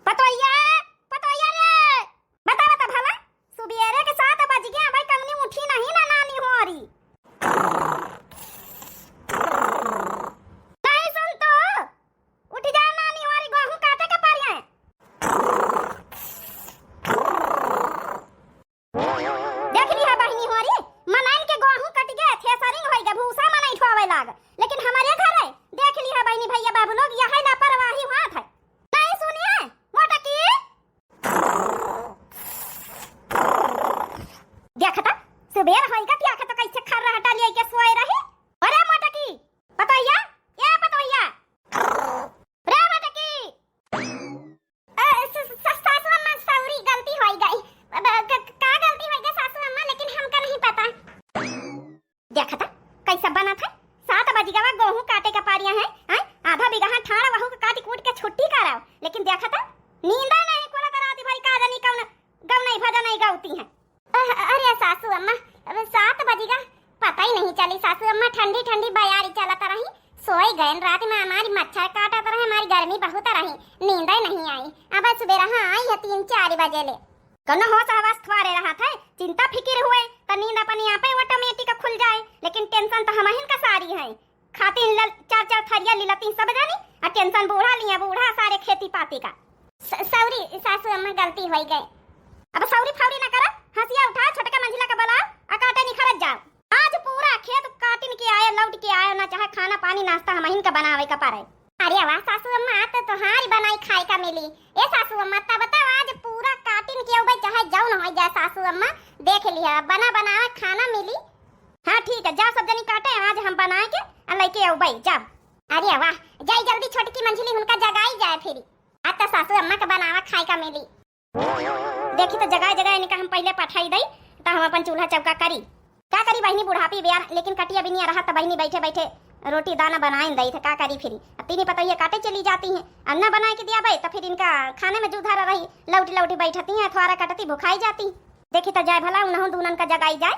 पतोया पतोया रे बता बता भला सुबेरे के 7 बज गया भाई कमनी उठी नहीं ना नानी हो रही नहीं सुन तो उठ जा नानी हो रही गेहूं काटे के पारिया देख लिया बहिनी हो रही मनाइन के गेहूं कट गए थ्रेसरिंग होई गए भूसा मनाई ठोवे लाग लेकिन हमारे घर है देख लिया बहिनी भैया बाबू लोग यही लापरवाही हाथ है नहीं सुनिए मोटा की देखता सुबेर होइगा क्या तो कैसे खर रहा हटा लिया के सोए रही अरे मोटा की पतोया ये पतोया रे मोटा की सासू अम्मा सॉरी गलती हो गई का गलती हो गई सासू अम्मा लेकिन हमका नहीं पता देखता कैसा बना था 7 बज गवा गेहूं काटे का पारिया है आधा बीघा ठाड़ा वहू के काटी कूट के छुट्टी कराओ लेकिन देखता नींदा नहीं कोला करा दी भाई का जानी कौन गव नहीं भजन नहीं गाउती है अरे सासू अम्मा 7 बजेगा पता ही नहीं चली सासू अम्मा ठंडी ठंडी बयारी चलता रही सोई गए रात में हमारी मच्छर काटत रहे हमारी गर्मी बहुत रही नींद ही नहीं आई अब सुबह आई है 3-4 बजे ले कौन होश आवाज थवारे रहा था चिंता फिक्र हुए तो नींद अपने आप ही ऑटोमेटिक खुल जाए लेकिन टेंशन तो हमहिन का सारी है खाती 4-4 थरिया लिलती सब जानी और टेंशन बूढ़ा लिया बूढ़ा सारे खेती पाती का सॉरी सासू अम्मा गलती हो गई अब सौरी फावरी ना करा हंसिया उठा छोटका मंजिला का बला अकाटे निखरत जाओ आज पूरा खेत काटिन के आए लौट के आए ना चाहे खाना पानी नाश्ता हमहिन का बनावे का पारे अरे वाह सासू अम्मा तो तुम्हारी बनाई खाए का मिली ए सासू अम्मा ता बताओ आज पूरा काटिन के उबे चाहे जाओ न हो जाए सासू अम्मा देख लिया बना बनावा खाना मिली हां ठीक है जा सब जनी काटे आज हम बनाए के लेके आओ भाई जा अरे वाह जाई जल्दी छोटकी मंजिली उनका जगाई जाए फिर आज तो सासू अम्मा का बनावा खाए का मिली देखी तो जगह जगह इनका हम पहले पठाई दई तो हम अपन चूल्हा चौका करी का करी बहनी बुढ़ापी बियार लेकिन कटिया भी नहीं रहा तो बहनी बैठे बैठे रोटी दाना बनाए दई थे का करी फिर अब तीनी पता ये काटे चली जाती हैं अन्ना बना के दिया भाई तो फिर इनका खाने में जुधारा रही लौटी लौटी बैठती हैं थोड़ा कटती भुखाई जाती देखी तो जाए भला उन्हों दूनन का जगाई जाए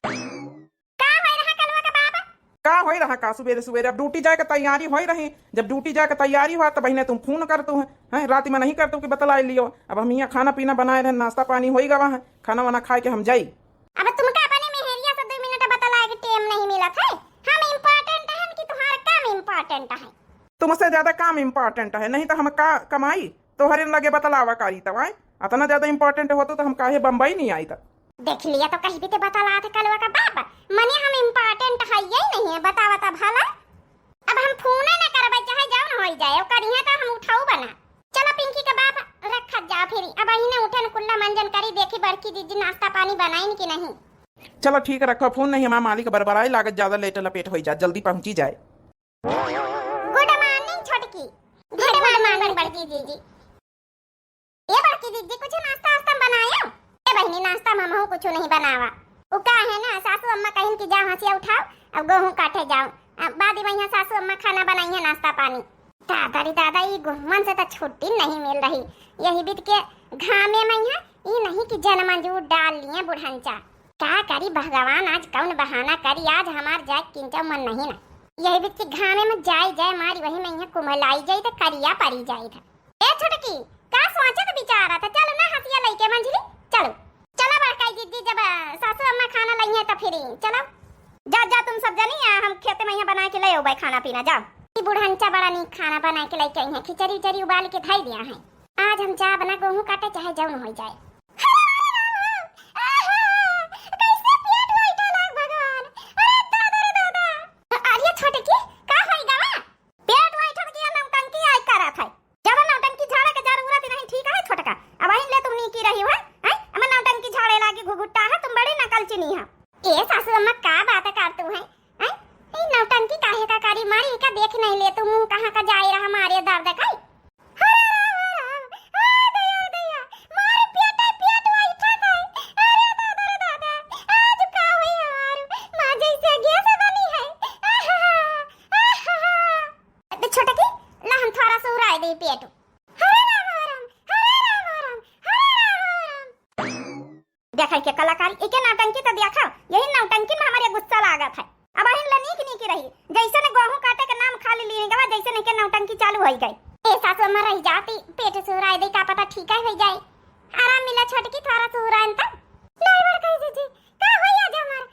का होई रहा कलवा का बाबा का होई रहा का सुबह सुबह अब ड्यूटी जाए के तैयारी होई रही जब ड्यूटी जाए के तैयारी हुआ तो बहने तुम फोन कर तू है रात में नहीं कर तू कि बतला लियो अब हम यहाँ खाना पीना बनाए रहे नाश्ता पानी होई गवा है खाना वाना खाए के हम जाई अब तुमका अपने मेहरिया से 2 मिनट बतलाए के टाइम नहीं मिला था हम इम्पोर्टेंट है कि तुम्हारा काम इम्पोर्टेंट है तुमसे ज्यादा काम इम्पोर्टेंट है नहीं तो हम का कमाई तोहरे लगे बतलावा करी तब आए इतना ज्यादा इम्पोर्टेंट हो तो हम काहे बम्बई नहीं आई तक देख लिया तो कहीं भी ते बतला थे कलवा का बाबा मने हम इम्पोर्टेंट है यही नहीं है बतावा ता भला अब हम फोन ना करबे चाहे जाओ न होई जाए करिया तो हम उठाऊ बना चलो पिंकी का बाप रखा जा फिर अब अहिने उठन कुल्ला मंजन करी देखी बड़की दीदी नाश्ता पानी बनाइन कि नहीं चलो ठीक है रखो फोन नहीं हमारा मालिक बरबराई लागत ज्यादा लेट लपेट हो जाए जल्दी पहुंची जाए गुड मॉर्निंग छोटकी गुड मॉर्निंग बड़की दीदी ये बड़की दीदी कुछ नाश्ता वास्ता बनाया ए बहनी नाश्ता मामा हो कुछ नहीं बनावा वो का है ना सासू अम्मा कहिन की जाओ हंसिया उठाओ अब गेहूं काटे जाओ अब बाद में यहाँ सासू अम्मा खाना बनाई है नाश्ता पानी दादा रे दादा ये गुहमन से तो छुट्टी नहीं मिल रही यही बीत के घामे में यहाँ ये नहीं कि जनमंजूर डाल लिए बुढ़ंचा क्या करी भगवान आज कौन बहाना करी आज हमार जाए किंचा मन नहीं ना यही बीत के घामे में जाई जाए मारी वही में यहाँ कुमलाई जाई तो करिया पड़ी जाई था ए छोटकी का सोचा तो बिचारा था चलो ना हंसिया लेके मंजिली चलो चलो बड़काई दीदी जब सासू अम्मा खाना लाई है तो फिर चलो जा जा तुम सब जानी हम खेत में यहाँ बना के ले आओ भाई खाना पीना जाओ बुढ़ंचा बड़ा नीक खाना बना के लेके आई है खिचड़ी उचड़ी उबाल के धाई दिया है आज हम जा बना गेहूं काटे चाहे जाओ न हो जाए देखा के कलाकारी एके नौटंकी तो देखा यही नौटंकी में हमारे गुस्सा लागत है अब अहिन लनीक नीक रही जैसे नहीं गवा जैसे नहीं के नौटंकी चालू हो गई। ए सासू अम्मा रह जाती पेट सुराय दे का पता ठीक है हो जाए आराम मिला छोटकी थोड़ा सुरायन त नहीं बर कहि दीजिए का होया जा मार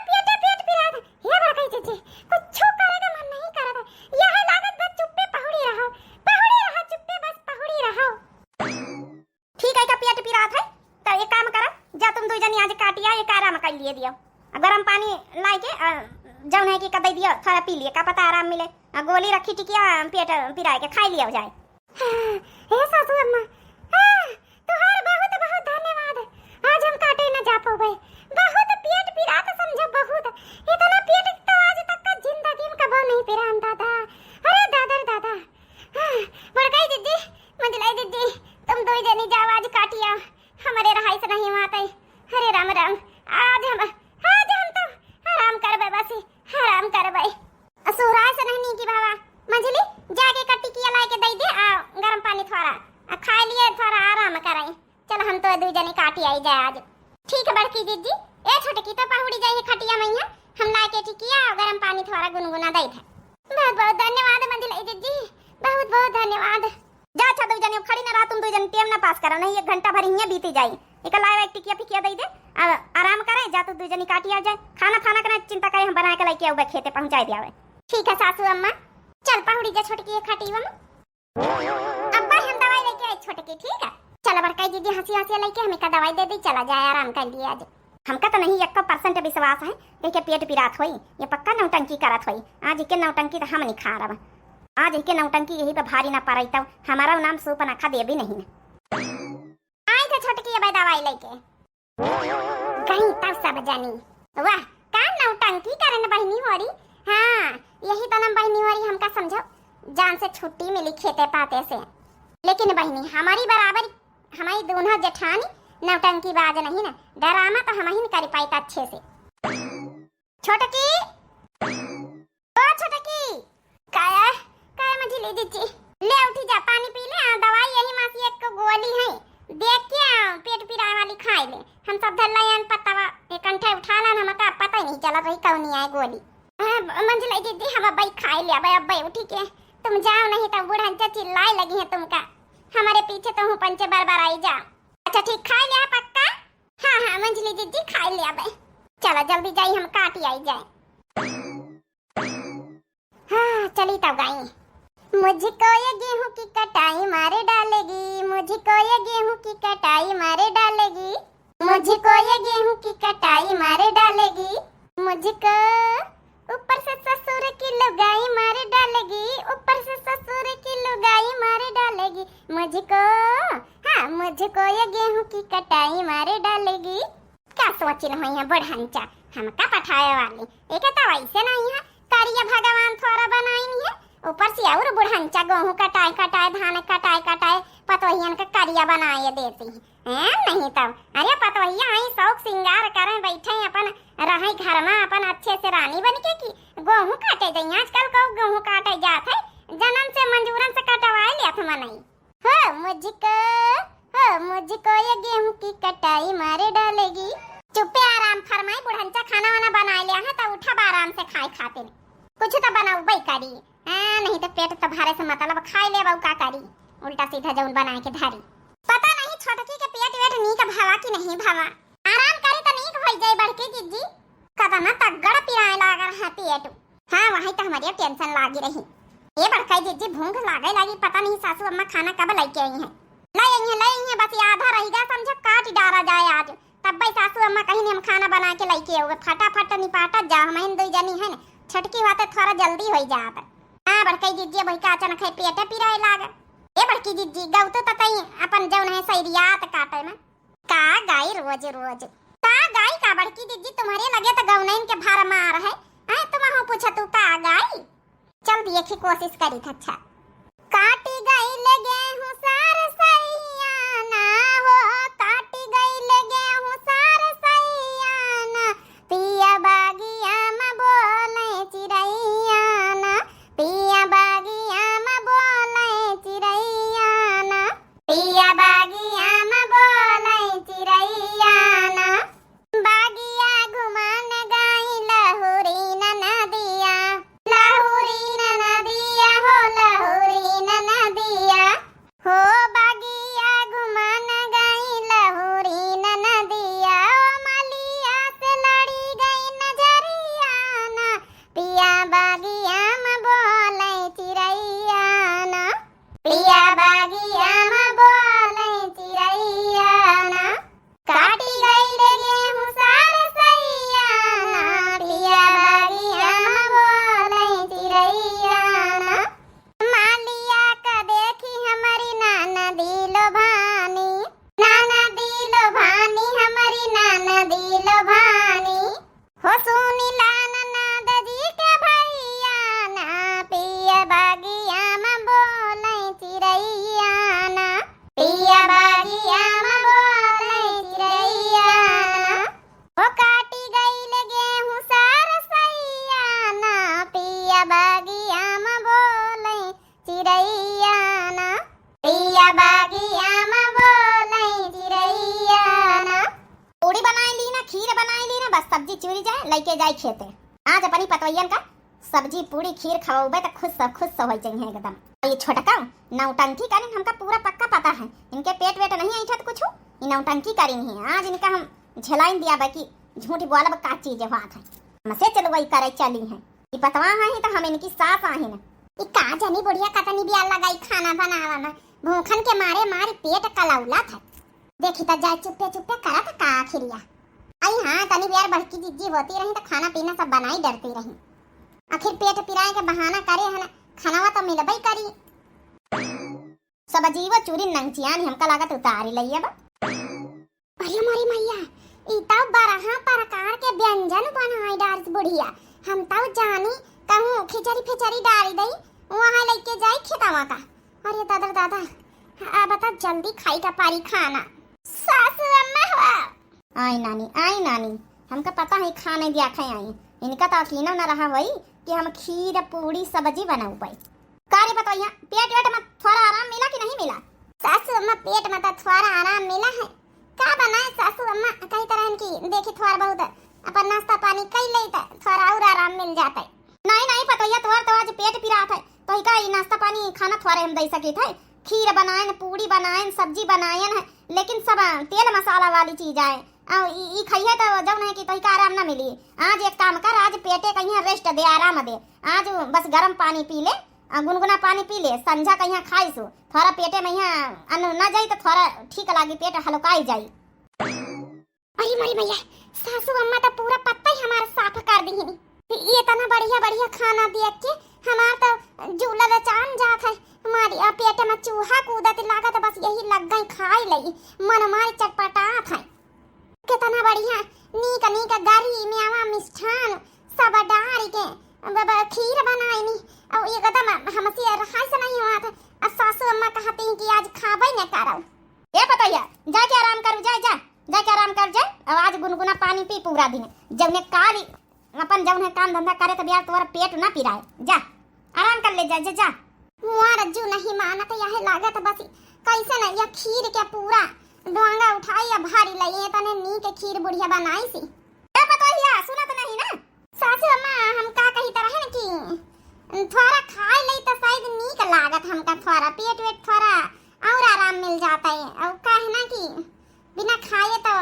पेट पिरा था ये बर कहि दीजिए कुछ करे का मन नहीं कर रहा यह लागत बस चुप्पे पहुड़ी रहा चुप्पे बस पहुड़ी रहा। ठीक है का पेट पिरा था तो एक काम करा जा तुम दो जनी आज काटिया एक आराम कर लिए दियो गरम पानी लाई के जौन है कि कदई दियो थोड़ा पी लिए का पता आराम मिले गोली रखी टिकिया पेट पिराए के खा लिया जाए। हे सासू अम्मा तुहार बहुत बहुत धन्यवाद आज हम काटे न जा पाए बहुत पेट पिरा तो समझो बहुत इतना पेट तो आज तक का जिंदगी में कभी नहीं पिरा दादा अरे दादा बड़काई दीदी मंजलाई दीदी तुम दो जनी जाओ आज काटिया हमारे रहाई से नहीं माते अरे राम राम आज हम तो आराम करबे बस आराम करबे सुराय से नहीं की बाबा मंजली जाके कट्टी किया ला के दे दे गरम पानी थोड़ा खा लिए थोड़ा आराम कराई चल हम तो दो जने काटी आई जाए आज। ठीक है बड़की दीदी ए छोटकी तो पहुड़ी जाए खटिया मैया हम ला के टिकिया गरम पानी थोड़ा गुनगुना दे था। बहुत बहुत धन्यवाद मंजली दीदी बहुत बहुत धन्यवाद। जा अच्छा दो जने खड़ी ना रहा तुम दो जने टाइम ना पास करो नहीं 1 घंटा भर यहीं बीती जाए एक लाए एक टिकिया फिकिया दे दे आराम करे जा तो दो जने काटी आ जाए खाना का चिंता करे हम बना के लेके आवे खेते पहुंचा दियावे। ठीक है सासू अम्मा चल पहुड़ी जा छोटकी खटी वम अब्बा हम दवाई लेके आए छोटकी ठीक है चल बड़काई दीदी हंसी लेके हमें का दवाई दे दी चला जाए आराम कर लिए आज हमका तो नहीं 1% विश्वास है देखे पेट पिरात होई ये पक्का नौटंकी करत होई आज के नौटंकी तो हम नहीं खा रहा आज के नौटंकी यही पे भारी ना पड़ई तो हमारा नाम सूप ना खा दे भी नहीं आई थे छोटकी अब दवाई लेके कहीं तब सब जानी वाह का नौटंकी करन बहनी होरी हाँ यही तो नाम बहनी होरी हमका समझो जान से छुट्टी मिली खेते पाते से लेकिन बहनी हमारी बराबर हमारी दोनों जेठानी नौटंकी बाज नहीं ना डरामा तो हम ही कर पाई अच्छे से। छोटकी ओ छोटकी काया काया मुझे ले दीजिए ले उठी जा पानी पी ले दवाई यही मासी एक गोली है देख के पेट पिराए वाली खाई ले हम सब धल्लायन पत्ता एक कंठे उठा ला हमका पता ही नहीं चला रही कौन आई गोली मंजिला दीदी हम अब खाई लिया भाई अब उठी के तुम जाओ नहीं तो बूढ़ा चिल्लाए लगी है तुमका हमारे पीछे तो हूँ पंचे बार आई जा। अच्छा ठीक खा लिया पक्का हाँ मंजली दीदी खा लिया भाई चलो जल्दी जाई हम काटी आई जाए। हाँ चली तब गई मुझको ये गेहूं की कटाई मारे डालेगी मुझको ये गेहूं की कटाई मारे डालेगी मुझको ये गेहूं की कटाई मारे डालेगी मुझको ऊपर से ससुर की लुगाई मारे डालेगी ऊपर से ससुर की लुगाई मारे डालेगी मुझको हाँ मुझको ये गेहूं की कटाई मारे डालेगी। क्या सोची रही है बढ़ंचा हमका पठाए वाली एक तो वैसे नहीं है करिया भगवान थोड़ा बनाई नहीं है ऊपर से और बढ़ंचा गेहूं कटाए धान कटाए पतोहियन का करिया बनाए देती है नहीं तब अरे पतोहिया आई शौक सिंगार करें बैठे अपन रहे घर में अपन अच्छे से रानी बन के की गेहूं काटे जाइए आजकल को गेहूं काटे जात है जन्म से मंजूरन से कटवाए लिया था मनाई मुझको ये गेहूं की कटाई मारे डालेगी। चुप्पे आराम फरमाई बुढ़ंचा खाना वाना बना लिया है तो उठा आराम से खाते कुछ तो बनाऊ भाई करी नहीं तो पेट तो भरे से मतलब खाई ले का करी उल्टा सीधा जौन बना के धारी पता नहीं छोटकी के पेट वेट नी का भावा की नहीं भावा आराम करे तो नीक हो जाए बड़के जीजी कदा ना तगड़ पियाए लागा है पेट हाँ वही तो हमारी टेंशन लागी रही ये बड़काई जीजी भूख लागे पता नहीं सासू अम्मा खाना कब लेके आई है बस आधा रहेगा समझो काट डारा जाए आज तब भाई सासू अम्मा कहीं हम खाना बना के लेके आओगे फटाफट निपाटा जा हम दो जनी है ना छटकी बात थोड़ा जल्दी हो जाता हाँ बड़काई जीजी भाई का अचानक है पेट पिराए लागा ये बड़की जीजी गौ तो तई अपन जौन है सैरियात काटे में का गाय रोज का गाय का बड़की जीजी तुम्हारे लगे तो गौनैन के भार मार है तुम हो पूछा तू का गाय चल देखी कोशिश करी था। अच्छा काटी गई लगे हूँ सार सैया ना हो काटी गई लगे हूँ सार सैया ना पिया बागिया में बोले चिड़ैया ना पिया बागिया में बोले चिड़ैया ना पिया बागिया में बोले चिड़ैया ना बागिया घुमान गई लहुरी न नदिया हो बागिया में बोले चिड़ैया ना, पिया बागिया में बोले चिड़ैया ना। पूड़ी बनाई ली ना, खीर बनाई ली ना, बस सब्जी चुरी जाए लेके जाए खेते। आज अपनी पतवैयन का सब्जी पूड़ी खीर खवाओबे तो खुश हो जाइए एकदम। ये छोटका नौटंकी करें हमका पूरा पक्का पता है, इनके पेट वेट नहीं ऐठत कुछ, ये नौटंकी करें है। आज इनका हम झेलाइन दिया बाकी झूठ बोलब का चीज है बात है, हमसे चलो वही करे चली है। ये पतवा है तो हम इनकी सास आही न। ई का जानी बुढ़िया कतनी बिया लगाई खाना बनावा में, भूखन के मारे पेट कलौला था। देखी त जाए चुप्पे करत का आखिरिया। आई हां तनी बियार बड़की जिज्जी होती रही तो खाना पीना सब बनाई डरती रही, आखिर पेट पिराए के बहाना करे है ना, खानावा तो मिलबई करी। सब अजीब चूरी नंगचियान हमका लागत उतारी लइए बा। अरे मोरी मैया, ई तो बरहा प्रकार के व्यंजन बनाई डार्स बुढ़िया। हम तो जानी कहूं खिचड़ी डाली दई वहां लेके जाए खेतावा का। अरे दादा अब बता जल्दी खाई का पारी खाना। सासू अम्मा हुआ आई नानी हमका पता है खाने दिया खाए आई, इनका तो अकीना न रहा वही कि हम खीर पूड़ी सब्जी बनाऊ पाई। कार्य बताइए पेट वेट में थोड़ा आराम मिला कि नहीं मिला? सासू अम्मा पेट में तो थोड़ा आराम मिला है। का बनाए सासू अम्मा कई तरह की देखी थोड़ा बहुत अपन नाश्ता पानी कई लेता थोड़ा और आराम मिल जाता है। नहीं पतोया तोहर तो आज पेट पिरा था तो का नाश्ता पानी खाना थोड़े हम दे सके थे। खीर बनाएन पूड़ी बनाएन सब्जी बनाएन है, लेकिन सब तेल मसाला वाली चीज है। ई खाइए तो जब नहीं कि तो का आराम ना मिली। आज एक काम कर, आज पेटे कहीं रेस्ट दे आराम दे, आज बस गर्म पानी पी ले, गुनगुना पानी पी ले, संझा कहीं खाई सो थोड़ा पेटे में यहाँ अन्न न जाई तो थोड़ा ठीक लागी, पेट हल्काई जाई। अरे मरी मैया सासू अम्मा तो पूरा पत्ता ही हमारा साफ कर दी है। ये तना बढ़िया खाना देख के हमार तो झूला चान जात है। हमारी पेट में चूहा कूदत लागत बस यही लग गई खाई लई, मन हमारी चटपटात है। कितना बढ़िया नीक गरी मेवा मिष्ठान सब डाल के खीर बनाई नी और एकदम हमसे रहाई से नहीं हुआ था। अब सासू अम्मा कहती कि आज खाबई न करो। ये बताइए जाके आराम करो, जाके आराम कर जाए। अब आज गुनगुना पानी पी पूरा दिन, जब ने काली अपन जब ने काम धंधा करे तो बियार तुम्हारा पेट ना पिराए, जा आराम कर ले जा। मुआ रज्जू नहीं मानत यह लागत बस कैसे न यह खीर के पूरा डोंगा उठाई या भारी लई तने नी के खीर बुढ़िया बनाई सी। ए बताइए सुनत नहीं ना सासू अम्मा, हम का कही तरह है कि थोड़ा खाई लई तो शायद नीक लागत हमका, थोड़ा पेट वेट थोड़ा और आराम मिल जाता है। और कहना कि बिना खाए तो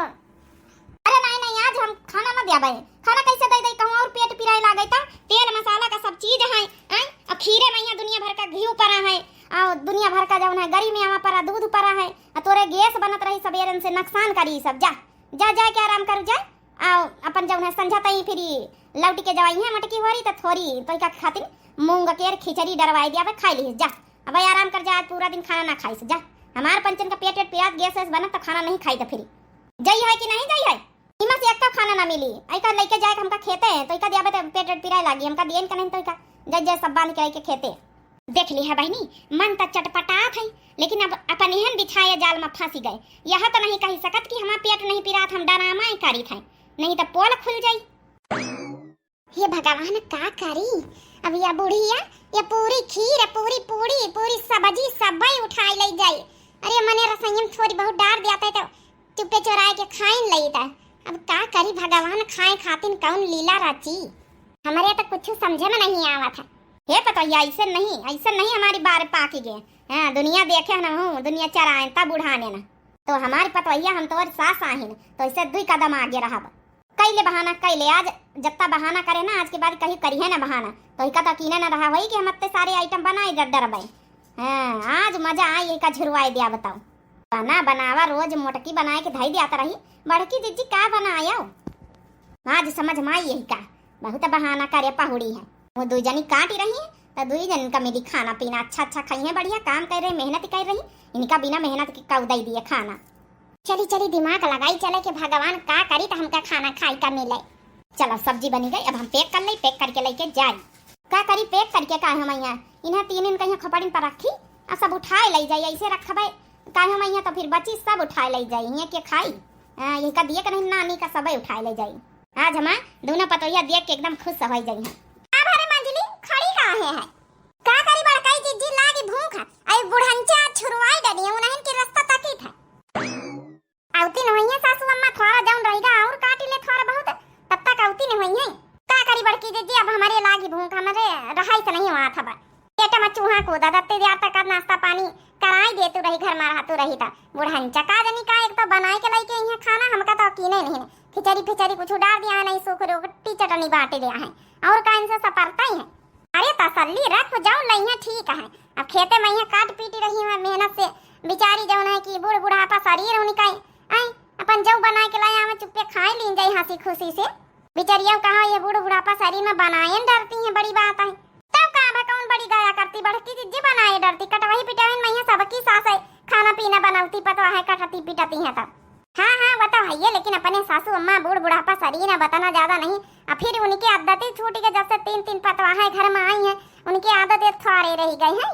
अरे नहीं आज हम खाना ना दिया भाई, खाना कैसे दे कहूं और पेट पिराए लागे ता तेल मसाला का सब चीज है। अब खीरे में यहाँ दुनिया भर का घी परा है और दुनिया भर का जौन है गरी में यहाँ परा दूध परा है, तोरे गैस बनत रही सबेरन से नुकसान करी सब। जा के आराम कर जा। आओ अपन जौन है संझा तई फिर लौटी के जवाई है मटकी होरी तो थोड़ी तो का खातिर मूंग के खिचड़ी डरवाई दिया खाई ली जा। अब आराम कर जा, आज पूरा दिन खाना ना खाई जा। हमार पंचन का पेट प्याज गैस बना तो खाना नहीं खाई तो फिर जई है कि नहीं जई है इमा से एक खाना ना मिली। आई का लेके जाए हमका खेते हैं तो का दिया तो पेट पिराए लागी, हमका दियन का नहीं तो का जय सब बांध के खेते। देख ली है बहनी मन तो चटपटात है, लेकिन अब अपन एहन बिछाए जाल में फंसी गए। यह तो नहीं कही सकत कि हमारा पेट नहीं पिरात, हम डरामा ही करी थे, नहीं तो पोल खुल जाई। ये भगवान का करी अब या बुढ़िया ये पूरी खीर पूरी पूड़ी पूरी सब्जी सबई उठाई ले जाई। अरे मने रसोई थोड़ी बहुत डाल दिया था तो चुपे चोराए के खाइन लई था। अब का करी भगवान खाए खातिन कौन लीला रची, हमारे तो कुछ समझे में नहीं आवा था। हे पता ऐसे नहीं हमारी बार पाकी गए। हाँ दुनिया देखे ना हूँ, दुनिया चराए तब उड़ाने ना तो हमारी पतवैया हम तो सास आहिन तो ऐसे 2 कदम आगे रहा। कैले बहाना कैले आज जत्ता बहाना करे ना आज के बाद कहीं करी है ना बहाना तो का कीने ना रहा वही कि हम इतने सारे आइटम बनाए डर भाई। हाँ आज मजा आई का झुरवाई दिया बताओ। बना बनावा रोज मोटकी बनाए के धाई दिया रही, बड़की दीदी का बनाया आज समझ में आई यही का बहुत बहाना करे पहुड़ी है। वो 2 जनी काटी रही है तो 2 जन का मेरी खाना पीना अच्छा खाई है, बढ़िया काम कर रही मेहनत कर रही, इनका बिना मेहनत के कौदाई दिए खाना। चली दिमाग लगाई चले कि भगवान का करी तो हमका खाना खाई का मिले। चलो सब्जी बनी गई, अब हम पैक कर ले, पैक करके लेके जाए। का करी पैक करके का हम यहाँ इन्हें 3 दिन कहीं खपड़िन पर रखी और सब उठाए ले जाए, ऐसे रखबे का हम यहाँ तो फिर बची सब उठाए ले जाए यहाँ के खाई। यही का दिए कहीं नानी का सब उठाए ले जाए। आज हम दोनों पतोहिया देख के एकदम खुश हो जाए। खड़ी का रहे हैं। का करी बड़काई जीजी लागी भूख आई बुढ़ंचा छुरवाई डनी उन्हें के रास्ता तकी था। आवती न होइए सासू अम्मा थोड़ा जाऊं रहेगा और काटी ले थोड़ा बहुत तब तक आवती न होइए। का करी बड़की जीजी अब हमारे लागी भूख हमारे रहाई से नहीं हुआ था बा बेटा मैं चूहा को दादते दिया तक नाश्ता पानी कराई दे तू रही घर में रहा तू रही था बुढ़ंचा का जनी का एक तो बनाए के लाई के यहाँ खाना हमका तो कीने नहीं खिचड़ी फिचड़ी कुछ डाल दिया है नहीं सूख रोटी चटनी बांटे दिया है और का इनसे सपरता ही है। अरे तसल्ली रख जाओ लइया ठीक है अब खेते में यहाँ काट पीटी रही है मेहनत से बेचारी जौन है कि बूढ़ बुढ़ापा शरीर उनका आई अपन जौ बना के लाया मैं चुप्पे खाए लीन जाई हंसी खुशी से बेचारियों कहा ये बूढ़ बुढ़ापा शरीर में बनाए डरती है बड़ी बात है तब कहा कौन बड़ी गाया करती बढ़ती जिज्जी बनाए डरती कटवाई पिटाई में सबकी सास है खाना पीना बनाती पतवा है कटती पिटाती है तब हाँ बता है लेकिन अपने सासू अम्मा बूढ़ बुढ़ापा शरीर है बताना ज्यादा नहीं अब फिर उनकी आदतें छूटी के जब से तीन पतवा है घर में आई है उनकी आदतें थोड़े रह गई है।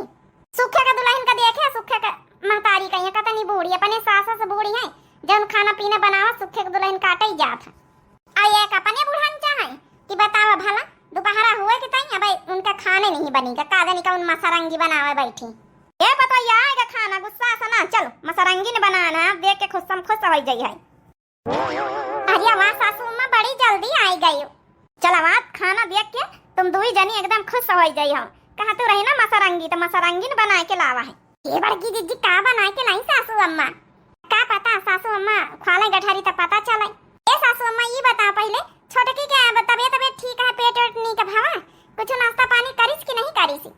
सूखे का दुल्हन का देखे सूखे का महतारी का यहाँ कतनी बूढ़ी अपने सासा से बूढ़ी है जब खाना पीना बनावा सूखे का दुल्हन काटे ही जात है आई एक अपने बुढ़ान चाहे कि बतावा भला दोपहरा हुए कि तई अब उनका खाने नहीं बनेगा कादनी का उन मसरंगी बनावे बैठी ये पता आएगा खाना गुस्सा से ना चलो मसरंगी ने बनाना देख के खुश हो जाई है। अरे वाह सासू अम्मा बड़ी जल्दी आई गई चल आवाज खाना देख के तुम दो ही जनी एकदम खुश हो जाई हो कहा तू रही ना मसरंगी तो मसरंगी ने बना के लावा है ये बड़की जीजी का बना के लाई सासू अम्मा का पता सासू अम्मा खाले गठारी तो पता चले ए सासू अम्मा ये बता पहले छोटकी क्या तबियत ठीक है पेट नहीं का भावा कुछ नाश्ता पानी करिस कि नहीं करिस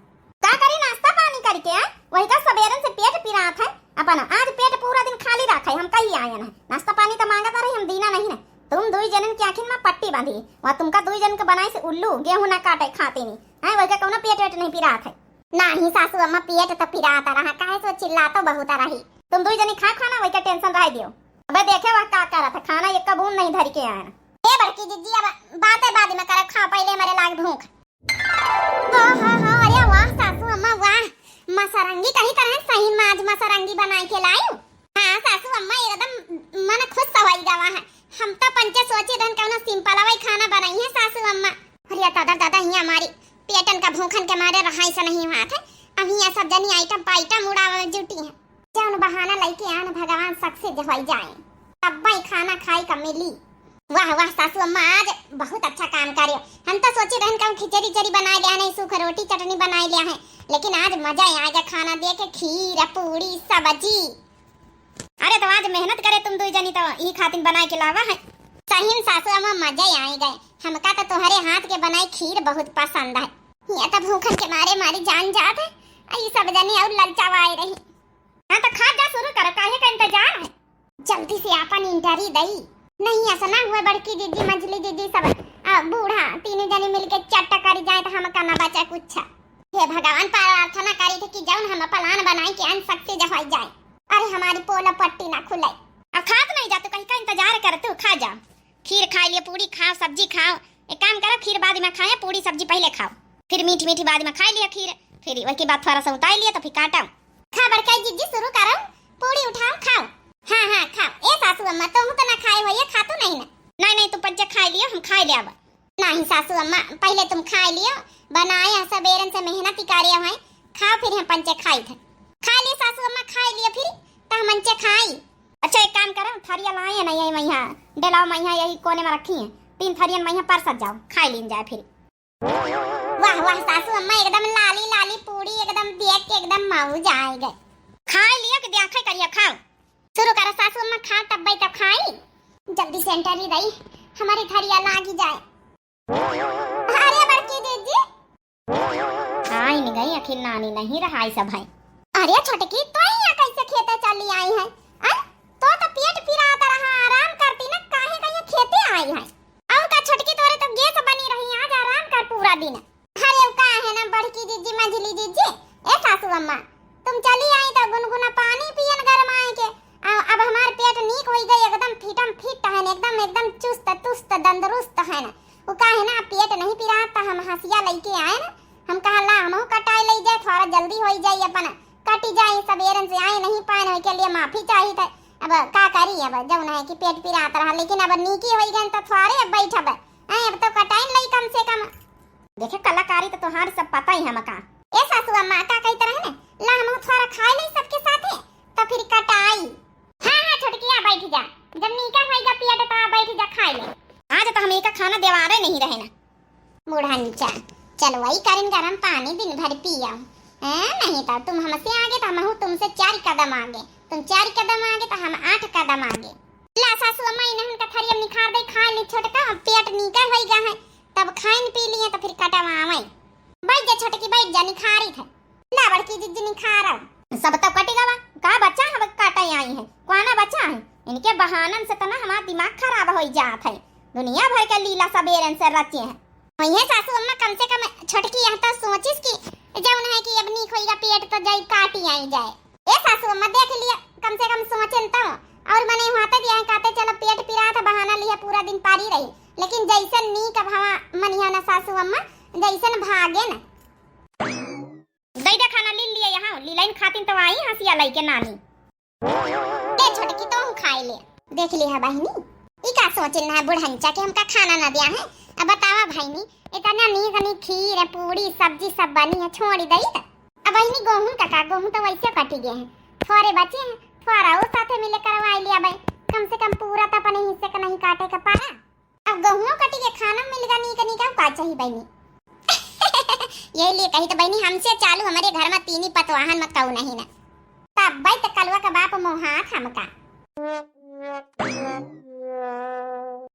का करी नाश्ता पानी करके वही का सवेरन से पेट पिरा था अपन आज पेट पूरा दिन खाली रखा हम कहीं आए ना नाश्ता पानी तो मांगा रही हम दीना नहीं ना तुम दो जनन की आखिर में पट्टी बांधी वहाँ तुमका दो जन के बनाए से उल्लू गेहूं ना काटे खाते नहीं है वही का कौन पेट नहीं पिरा था नहीं सासू अम्मा पेट तो पिराता रहा काहे तो चिल्लाता बहुत रही तुम दो जनी खा खाना वही का टेंशन रह दियो अब देखे वह का कर रहा था खाना एक कबून नहीं धर के आया ए बड़की जीजी अब बातें बाद में कर खा पहले मेरे लाग भूख हाँ अरे वाह सासू अम्मा वाह मसरंगी कहीं तरह सही में आज मसरंगी बनाई के लाई हाँ सासू अम्मा एकदम मन खुश सवाई जावा है हम तो पंचे सोचे रहन कौन सिंपल वाई खाना बनाई है सासू अम्मा अरे दादा ही हमारी पेटन का भूखन के मारे रहाई से नहीं हुआ था अब यहाँ सब जनी आइटम पाइटम उड़ावे जुटी है जौन बहाना लेके आन भगवान सक्सेस हो जाए तब खाना खाई का मिली वाह सासू अम्मा आज बहुत अच्छा काम करे हम तो सोचे रहन कौन खिचड़ी बना लिया नहीं सूखा रोटी चटनी बना लिया है लेकिन आज मजा आएगा खाना दे के खीर पूरी सब्जी अरे तो आज मेहनत करे तुम दो जनी तो ये खातिर बना के लावा है सही सासू अम्मा मजा आएगा हमका तो तुम्हारे हाथ के बनाई खीर बहुत पसंद है ये तो भूखन के मारे मारी जान जात है ये सब जनी और ललचावाई रही हाँ तो खा जा शुरू करो काहे का इंतजार है जल्दी से अपन इंटरी दई नहीं ऐसा ना हुआ बड़की दीदी मंझली दीदी सब बूढ़ा तीनों जने मिलके चट्टा करी जाए तो हम करना बचा कुछ हे भगवान प्रार्थना करी थे कि जौन हम प्लान बनाए के अन सकते जवाई जाए अरे हमारी पोला पट्टी ना खुले अब खात नहीं जाते कहीं का इंतजार कर तू खा जा खीर खा लिया पूरी खाओ सब्जी खाओ एक काम करो खीर बाद में खाए पूरी सब्जी पहले खाओ फिर मीठी बाद में खा लिया खीर फिर वही बाद थोड़ा सा उतार लिया तो फिर काटा खा बड़काई जीजी शुरू करो पूरी उठाओ खाओ हाँ खाओ ए सासू अम्मा तुम तो ना खाए हो ये खातू नहीं ना नहीं तुम पंचे खा लियो हम खा ले अब नहीं सासू अम्मा पहले तुम खा लियो बनाए सवेरन से मेहनत ही कार्य है खाओ फिर हम पंचे खाई थे खा लिए सासू अम्मा खा लियो फिर तो हम पंचे खाई अच्छा एक काम करो थरिया लाए ना यही मैया डेलाओ मैया यही कोने में रखी है 3 थरियन मैया परसत जाओ खा लीन जाए फिर वाह सासू अम्मा एकदम लाली पूरी एकदम देख के एकदम मौज आ गए खा लियो कि देखा करियो खाओ शुरू करो सासू अम्मा खाओ तब भाई तब खाई जल्दी सेंटर ही रही हमारी थरिया लागी जाए अरे बड़की दीदी आई नहीं गई आखिर नानी नहीं रहा सब है अरे छोटकी तो यहाँ कैसे खेते चली आई है तो पेट पिराता रहा आराम करती ना काहे कहीं खेते आई है और का छोटकी तोरे तो गैस बनी रही आज आराम कर पूरा दिन अरे का है ना बड़की दीदी मंझली दीदी ए सासू अम्मा तुम चली आई तो गुनगुना पानी पियन गरमाए के अब हमारे पेट नीक हो गई एकदम फिटम फिट है एकदम चुस्त तुस्त तंदुरुस्त है ना वो का है ना पेट नहीं पिराता हम हंसिया लेके आए ना हम कहा ला हम कटाई ले जाए थोड़ा जल्दी हो जाए अपन कटी जाए सवेरन से आए नहीं पाए के लिए माफी चाहिए था अब का करी अब जब है कि पेट पिराता रहा लेकिन अब नीकी हो गई तो थोड़े अब बैठब अब तो कटाई लई कम से कम देखे कलाकारी तो तुम्हारी सब पता ही है मका। ए सासू अम्मा का कही तरह ना ला हम थोड़ा खाए ले सबके साथे तो फिर कटाई। हां छोटकिया बैठ जा, जब नीका होएगा पिया तो बैठ जा खाए ले। आज तो हम एक खाना देवारे नहीं रहे ना मुढ़ांचा। चलो वही करें गरम पानी दिन भर पिया नहीं तो तुम हमसे आगे तो हम तुमसे 4 कदम आगे, तुम 4 कदम आगे तो हम 8 कदम आगे। ला सासू अम्मा इन्हें उनका थरिया निखार दे खा ली छोटका पेट नीका होएगा है तब खाइन पी लिए तो फिर कटवावे। बैठ जा छोटकी बैठ जा निखारी थे ला बड़की जिज्जी निखारा सब तो कटेगा वा का बच्चा हम काटा आई है कोना बच्चा है इनके बहानन से तना हमारा दिमाग खराब हो जात है। दुनिया भर के लीला सबेरन से रचे हैं वही सासू अम्मा कम से कम छोटकी यहाँ तो सोचिस की जौन है कि अब नीक होएगा पेट तो जाई काटी आई जाए। ए सासू अम्मा देख लिया कम से कम सोचन तो और मने वहां दिया है कहते चलो पेट पिरा था बहाना लिया पूरा दिन पारी रही लेकिन जैसन नीक भवा मनिया ना सासू अम्मा जैसन भागे ना दैदा खाना ले लिया यहाँ लीलाइन खातिन तो आई हंसिया लई के नानी ते छोटकी तो हम खाए ले देख लिया बहिनी ई का सोचन है बुढ़ंचा के हमका खाना ना दिया है। अब बतावा भाईनी इतना नी खीर है पूरी सब्जी सब बनी है छोड़ी दई त अब बहिनी गेहूं तो वैसे कटी गए हैं थोड़े बचे हैं थोड़ा और साथे मिले करवा लिया भाई कम से कम पूरा तो अपने हिस्से का नहीं काटे का पारा। अब गेहूं कटी के खाना मिलेगा नी का चाहिए बहिनी यही लिए कही तो बहिनी हमसे चालू हमारे घर में 3 ही पतवाहन में कहू नहीं ना तब भाई तो कलवा का बाप मोहा हमका